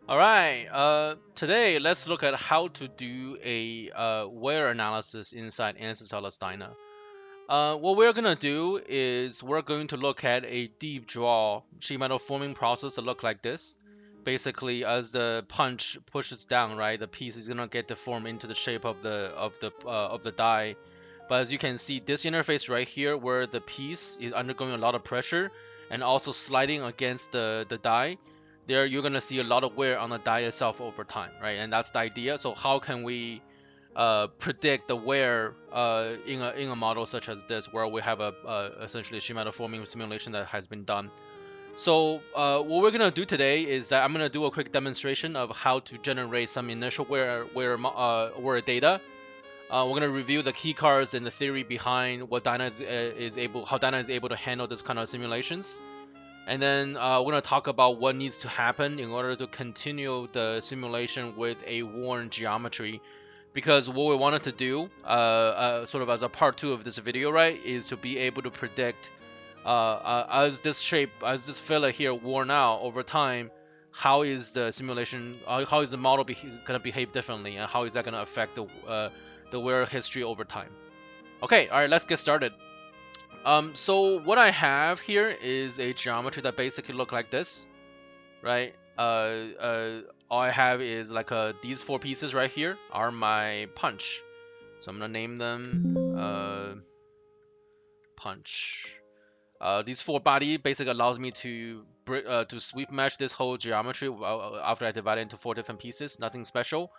All right. Today let's look at how to do a wear analysis inside Ansys LS-Dyna. What we're gonna do is we're going to look at a deep draw sheet metal forming process that look like this. Basically, as the punch pushes down, right, the piece is gonna get deformed into the shape of the die. But as you can see, this interface right here, where the piece is undergoing a lot of pressure and also sliding against the die, there you're gonna see a lot of wear on the die itself over time, right? And that's the idea. So how can we predict the wear in a model such as this, where we have a essentially sheet metal forming simulation that has been done? So what we're gonna do today is that I'm gonna do a quick demonstration of how to generate some initial wear data. We're gonna review the key cards and the theory behind what Dyna how Dyna is able to handle this kind of simulations. And then we're gonna talk about what needs to happen in order to continue the simulation with a worn geometry. Because what we wanted to do, sort of as a part two of this video, right, is to be able to predict as this filler here worn out over time, how is the simulation, how is the model gonna behave differently, and how is that gonna affect the wear history over time. Okay, all right, let's get started. So what I have here is a geometry that basically look like this, right? All I have is like these four pieces right here are my punch. So I'm gonna name them punch. These four body basically allows me to sweep mesh this whole geometry after I divide it into four different pieces. Nothing special.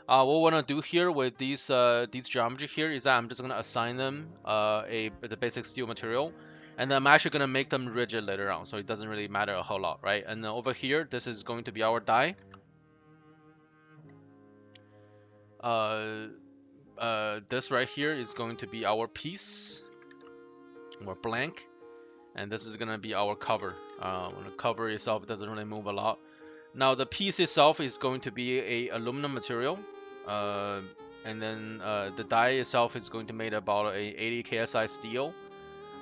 What we want to do here with these geometry here is that I'm just gonna assign them the basic steel material, and then I'm actually gonna make them rigid later on, so it doesn't really matter a whole lot, right? And then over here, this is going to be our die. Uh, this right here is going to be our piece, or blank, and this is gonna be our cover. When the cover itself doesn't really move a lot. Now the piece itself is going to be a aluminum material, uh, and then the die itself is going to be made about a 80 KSI steel.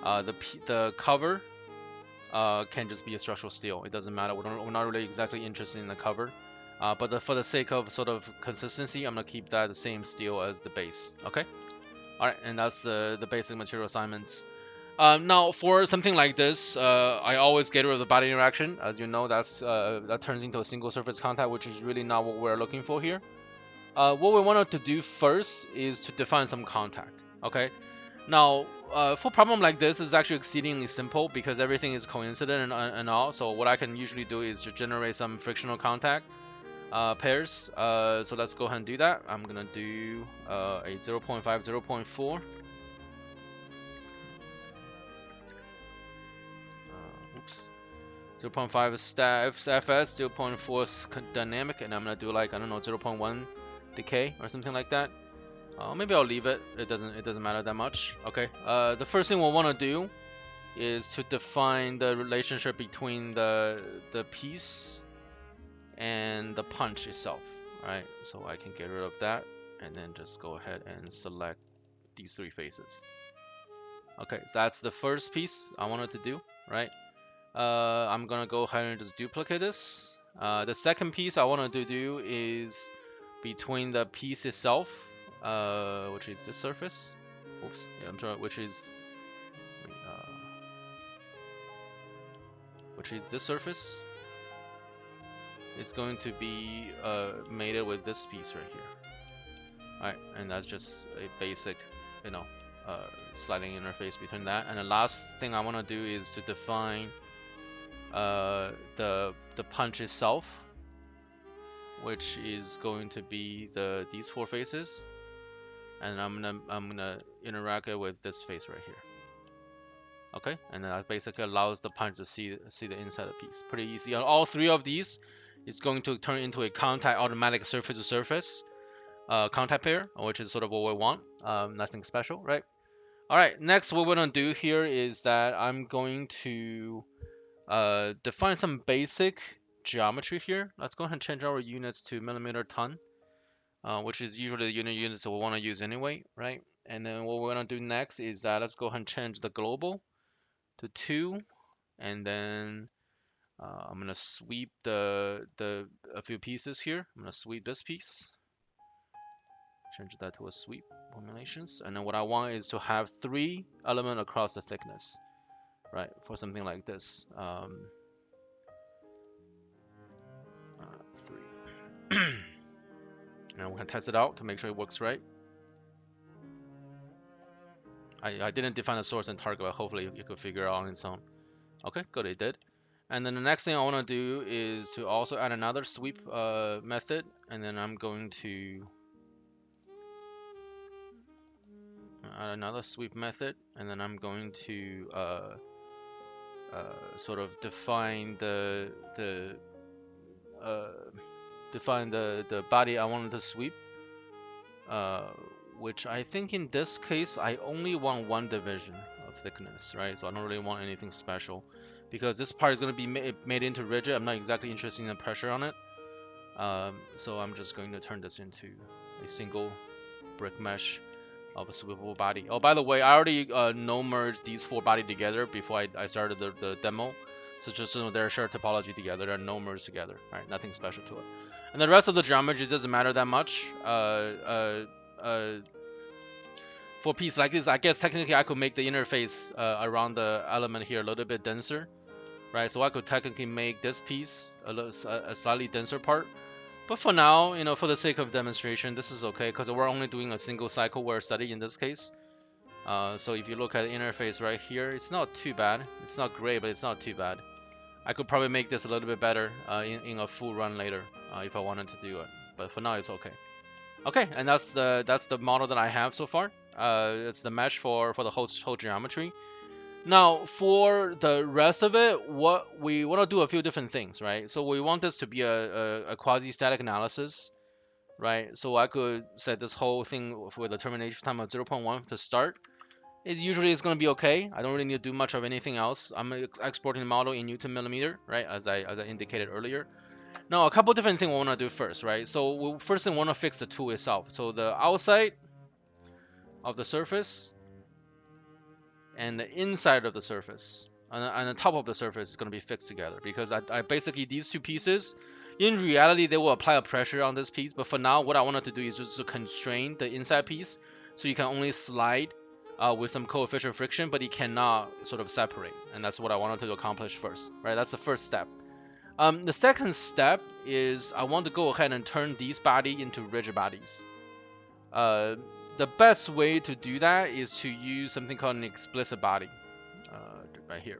The cover can just be a structural steel. It doesn't matter. We're not really exactly interested in the cover. But for the sake of sort of consistency, I'm gonna keep that the same steel as the base. Okay. All right, and that's the basic material assignments. Now, for something like this, I always get rid of the body interaction. As you know, that turns into a single surface contact, which is really not what we're looking for here. What we wanted to do first is to define some contact. Okay. Now, for a problem like this, it's actually exceedingly simple because everything is coincident and all. So what I can usually do is to generate some frictional contact pairs. So let's go ahead and do that. I'm gonna do a 0.5, 0.4. Oops. 0.5 is FS, 0.4 is dynamic, and I'm gonna do like, I don't know, 0.1 decay or something like that. Maybe I'll leave it. It doesn't matter that much. Okay. The first thing we'll want to do is to define the relationship between the piece and the punch itself. Right. So I can get rid of that and then just go ahead and select these three faces. Okay. So that's the first piece I wanted to do. Right. I'm gonna go ahead and just duplicate this. The second piece I wanted to do is between the piece itself, which is this surface. Oops, yeah, I'm sorry, uh, which is this surface. It's going to be mated with this piece right here. Alright, and that's just a basic, you know, sliding interface between that. And the last thing I want to do is to define the punch itself, which is going to be these four faces, and I'm gonna interact it with this face right here. Okay, and then that basically allows the punch to see the inside of the piece. Pretty easy. On all three of these, it's going to turn into a contact automatic surface to surface contact pair, which is sort of what we want. Nothing special, right? All right. Next, what we're gonna do here is that I'm going to define some basic geometry here. Let's go ahead and change our units to millimeter ton, which is usually the units that we want to use anyway, right? And then what we're gonna do next is that let's go ahead and change the global to 2, and then I'm gonna sweep the few pieces here. I'm gonna sweep this piece, change that to a sweep formulations, and then what I want is to have 3 elements across the thickness, right? For something like this, 3. And we're gonna test it out to make sure it works right. I didn't define a source and target, but hopefully you could figure it out on its own. Okay, good, it did. And then the next thing I want to do is to also add another sweep method, and then I'm going to add another sweep method, and then I'm going to sort of define the body I wanted to sweep, which I think in this case I only want 1 division of thickness, right? So I don't really want anything special, because this part is going to be made into rigid. I'm not exactly interested in the pressure on it, so I'm just going to turn this into a single brick mesh of a sweepable body. Oh, by the way, I already no merged these 4 body together before I started the demo. So just so they're shared topology together, they're no merged together. All right, nothing special to it. And the rest of the geometry doesn't matter that much. For a piece like this, I guess technically I could make the interface around the element here a little bit denser, right? So I could technically make this piece a slightly denser part. But for now, you know, for the sake of demonstration, this is okay because we're only doing a single cycle we're studying in this case. So if you look at the interface right here, it's not too bad. It's not great, but it's not too bad. I could probably make this a little bit better in a full run later if I wanted to do it. But for now, it's okay. Okay, and that's the model that I have so far. It's the mesh for the whole geometry. Now, for the rest of it, what we want to do a few different things, right? So we want this to be a quasi-static analysis, right? So I could set this whole thing with a termination time of 0.1 to start. It usually is going to be okay. I don't really need to do much of anything else. I'm exporting the model in Newton millimeter, right? As I indicated earlier. Now, a couple different things we want to do first, right? So first thing we want to fix the tool itself. So the outside of the surface and the inside of the surface and the top of the surface is going to be fixed together, because I basically, these 2 pieces, in reality they will apply a pressure on this piece, but for now what I wanted to do is just to constrain the inside piece so you can only slide with some coefficient of friction, but it cannot sort of separate, and that's what I wanted to accomplish first, right? That's the first step. The second step is I want to go ahead and turn these body into rigid bodies. The best way to do that is to use something called an explicit body, right here.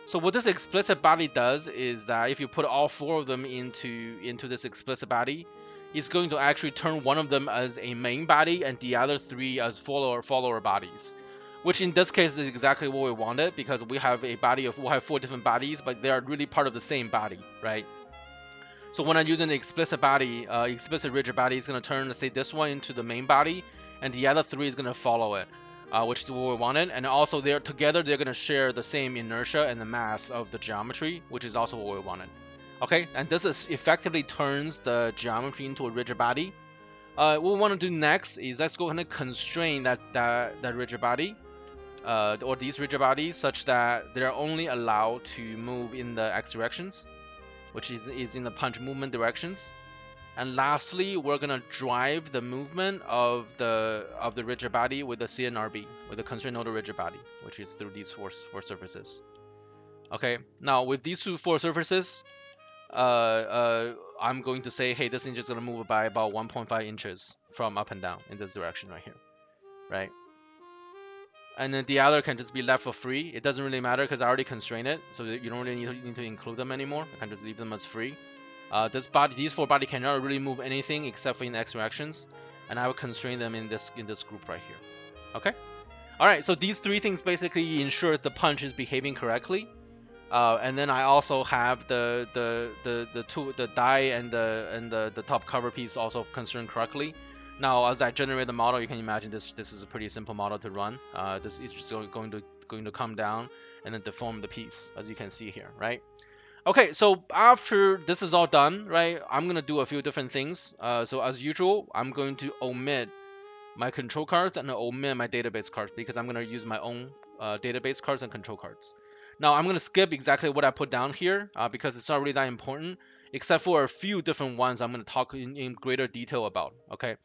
So what this explicit body does is that if you put all 4 of them into this explicit body, it's going to actually turn one of them as a main body and the other 3 as follower bodies, which in this case is exactly what we wanted, because we have 4 different bodies, but they are really part of the same body, right? So when I'm using the explicit body, explicit rigid body is going to turn, let's say, this one into the main body, and the other 3 is going to follow it, which is what we wanted. And also they're going to share the same inertia and the mass of the geometry, which is also what we wanted. Okay, and this effectively turns the geometry into a rigid body. What we want to do next is let's go ahead and constrain that rigid body, or these rigid bodies, such that they're only allowed to move in the x directions, which is in the punch movement directions. And lastly, we're gonna drive the movement of the rigid body with the CNRB, with the constraint nodal rigid body, which is through these four surfaces. Okay, now with these 4 surfaces, I'm going to say, hey, this thing is gonna move by about 1.5 inches from up and down in this direction right here, right? And then the other can just be left for free. It doesn't really matter because I already constrained it, so you don't really need to include them anymore. I can just leave them as free. These 4 body cannot really move anything except for in x directions, and I will constrain them in this group right here. Okay. All right. So these 3 things basically ensure the punch is behaving correctly, and then I also have the die and the top cover piece also constrained correctly. Now, as I generate the model, you can imagine this is a pretty simple model to run. This is just going to come down and then deform the piece, as you can see here, right? Okay, so after this is all done, right, I'm gonna do a few different things. So as usual, I'm going to omit my control cards and omit my database cards, because I'm gonna use my own database cards and control cards. Now I'm gonna skip exactly what I put down here because it's not really that important. except for a few different ones I'm going to talk in greater detail about. Okay,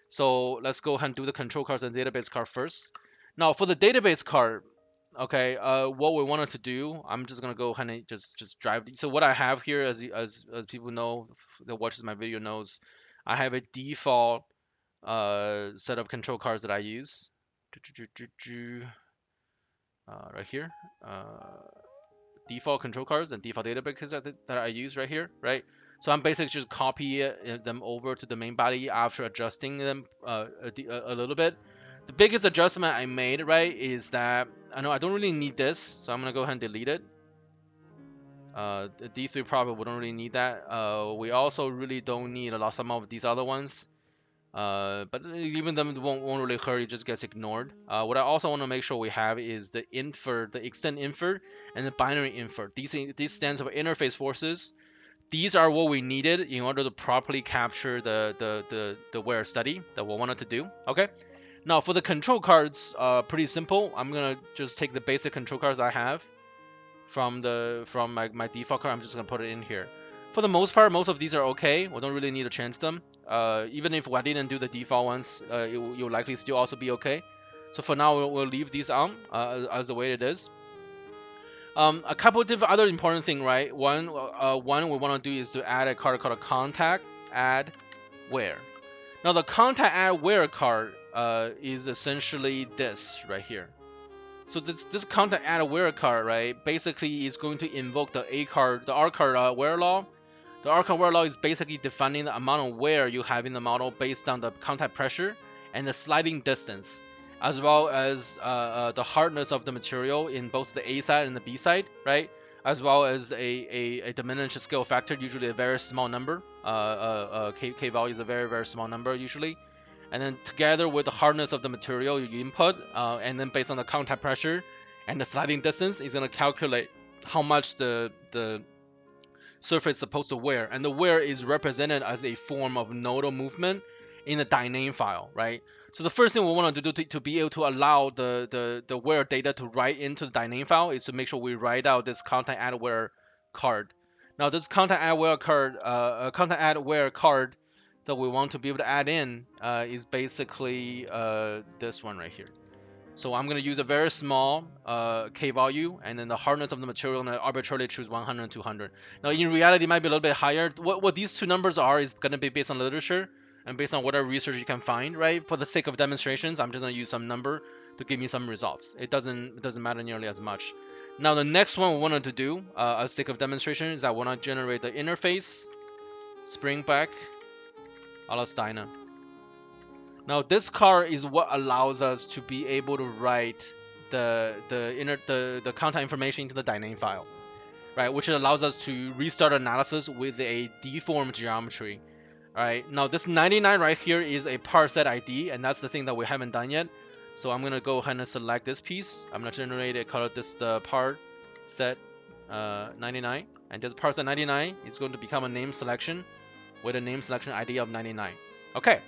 so let's go ahead and do the control cards and database card first. Now for the database card, okay, what we wanted to do, I'm just gonna go ahead and just drive. So what I have here, as people know that watches my video knows, I have a default set of control cards that I use. Right here, default control cards and default databases that I use right here, right? So I'm basically just copy them over to the main body after adjusting them a little bit. The biggest adjustment I made, right, is that I know I don't really need this, so I'm gonna go ahead and delete it. The D3 probably we don't really need that. We also really don't need some of these other ones. But even them won't really hurt, it just gets ignored. What I also want to make sure we have is the infer, the extend infer, and the binary infer. These stands for interface forces. These are what we needed in order to properly capture the where study that we wanted to do. Okay. Now for the control cards, pretty simple. I'm gonna just take the basic control cards I have from my default card. I'm just gonna put it in here. For the most part, most of these are okay. We don't really need to change them. Even if I didn't do the default ones, you'll likely still also be okay. So for now, we'll leave these on as the way it is. A couple of different other important thing, right? One we want to do is to add a card called a contact add where. Now the contact add where card is essentially this right here. So this contact add where card, right, basically is going to invoke the Archard where law. The Archard where law is basically defining the amount of wear you have in the model based on the contact pressure and the sliding distance, as well as the hardness of the material in both the A side and the B side, right? As well as a diminished scale factor, usually a very small number. K value is a very small number usually. And then together with the hardness of the material you input, and then based on the contact pressure and the sliding distance, is going to calculate how much the surface is supposed to wear. And the wear is represented as a form of nodal movement in the dyname file, right? So the first thing we want to do to be able to allow the wear data to write into the dyname file is to make sure we write out this contact add where card. Now this contact add where card that we want to be able to add in is basically this one right here. So I'm going to use a very small K value, and then the hardness of the material, and I arbitrarily choose 100 and 200. Now in reality it might be a little bit higher. What these two numbers are is going to be based on literature and based on whatever research you can find, right? For the sake of demonstrations, I'm just going to use some number to give me some results. It doesn't matter nearly as much. Now the next one we wanted to do, as sake of demonstration, is I want to generate the interface spring back LS-Dyna. Now this card is what allows us to be able to write the content information into the dyname file, right? Which allows us to restart analysis with a deformed geometry. Alright, now this 99 right here is a part set ID, and that's the thing that we haven't done yet. So I'm gonna go ahead and select this piece. I'm gonna generate it, call this the part set 99, and this part set 99 is going to become a name selection with a name selection ID of 99. Okay,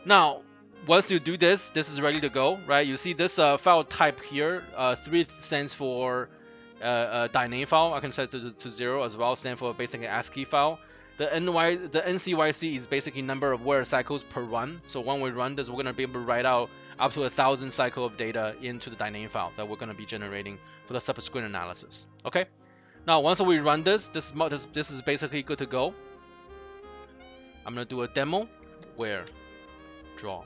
now once you do this, this is ready to go, right? You see this file type here, 3 stands for dyname file. I can set it to 0 as well, stand for basically ASCII file. The NCYC is basically number of wear cycles per run. So when we run this, we're going to be able to write out up to 1,000 cycle of data into the dyname file that we're going to be generating for the subsequent analysis. Okay. Now once we run this is basically good to go. I'm going to do a demo where draw.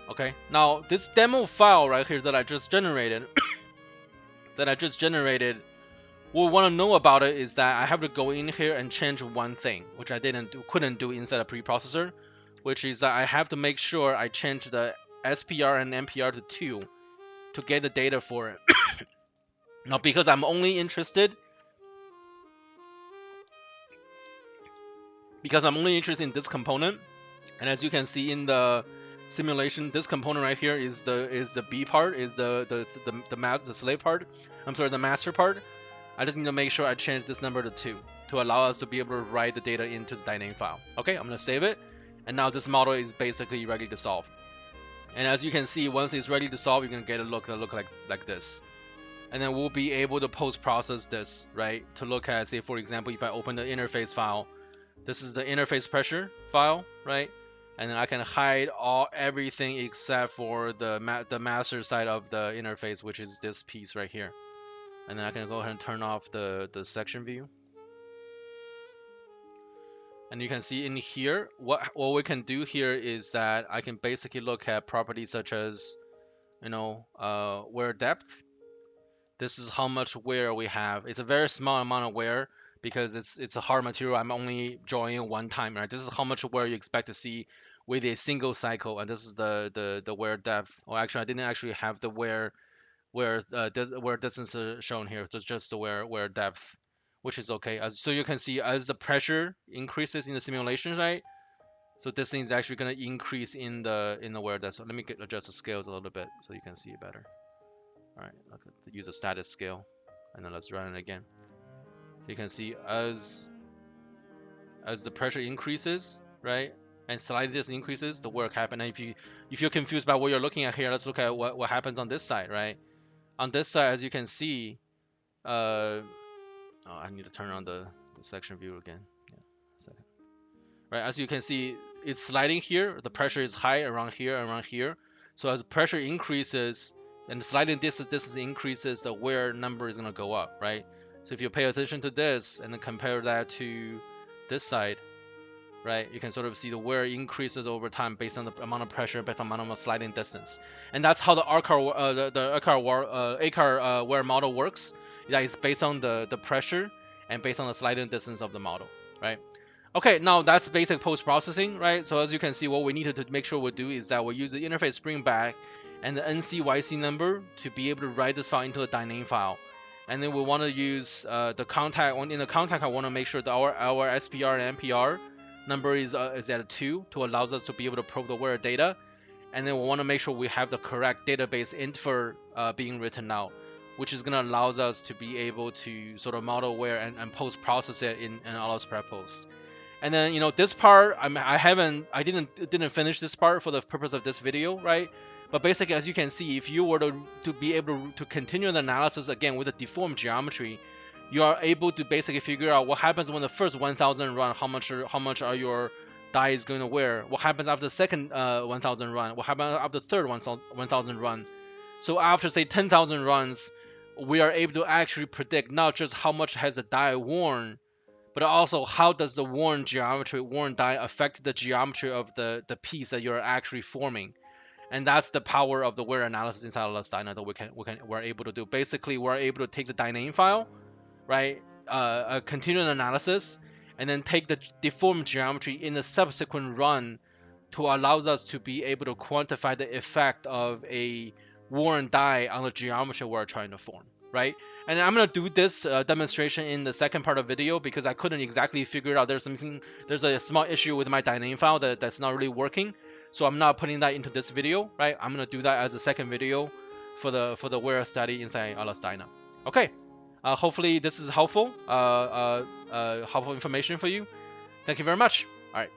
Okay. Now this demo file right here that I just generated, what we want to know about it is that I have to go in here and change one thing, which I couldn't do inside a preprocessor, which is that I have to make sure I change the SPR and MPR to 2 to get the data for it. Now, because I'm only interested in this component, and as you can see in the simulation, this component right here is the B part, is the slave part. I'm sorry, the master part. I just need to make sure I change this number to 2 to allow us to be able to write the data into the dyname file. Okay, I'm going to save it. And now this model is basically ready to solve. And as you can see, once it's ready to solve, you're going to get a look that look like this. and then we'll be able to post-process this, right? To look at, say, for example, if I open the interface file, this is the interface pressure file, right? And then I can hide everything except for the master side of the interface, which is this piece right here. And then I can go ahead and turn off the section view. And you can see in here, what we can do here is that I can basically look at properties such as, wear depth. This is how much wear we have. It's a very small amount of wear because it's a hard material. I'm only drawing one time, right? This is how much wear you expect to see with a single cycle, and this is the wear depth. Or actually, I didn't actually have the wear distance shown here. So it's just the wear depth, which is okay. So you can see as the pressure increases in the simulation, right? So this thing is actually going to increase in the wear depth. So let me adjust the scales a little bit so you can see it better. All right, let's use a static scale, and then let's run it again. So you can see as the pressure increases, right, and slightly this increases, the work happens. And if you're confused by what you're looking at here, let's look at what happens on this side, right? On this side, as you can see, I need to turn on the section view again. Yeah, a second. Right, as you can see, it's sliding here. The pressure is high around here. So as pressure increases and the sliding distance increases, the wear number is going to go up, right? So if you pay attention to this and then compare that to this side, right, you can sort of see the wear increases over time based on the amount of pressure, based on the amount of sliding distance. And that's how the Archard, Archard wear model works. That is based on the pressure and based on the sliding distance of the model, right? Okay, now that's basic post-processing, right? So as you can see, what we need to make sure we do is that we use the interface spring back and the NCYC number to be able to write this file into a Dyname file. And then we want to use the contact. In the contact, I want to make sure that our SPR and MPR number is at 2 to allow us to be able to probe the wear data. And then we want to make sure we have the correct database info being written out, which is going to allow us to be able to sort of model wear and post-process it in LS Prep Post. And then this part, I didn't finish this part for the purpose of this video, right? But basically, as you can see, if you were to be able to continue the analysis again with a deformed geometry, you are able to basically figure out what happens when the first 1,000 run, how much are your die is going to wear, what happens after the second 1,000 run, what happens after the third 1,000 run. So after say 10,000 runs, we are able to actually predict not just how much has the die worn, but also how does the worn die affect the geometry of the piece that you're actually forming. And that's the power of the wear analysis inside LS-Dyna that we're able to do. Basically, we're able to take the Dyname file, right, a continuous analysis, and then take the deformed geometry in the subsequent run to allow us to be able to quantify the effect of a worn die on the geometry we're trying to form, right? And I'm gonna do this demonstration in the second part of the video because I couldn't exactly figure out. There's a small issue with my Dyname file that's not really working, so I'm not putting that into this video, right? I'm gonna do that as a second video for the wear study inside LS-Dyna. Okay, hopefully this is helpful, helpful information for you. Thank you very much. All right.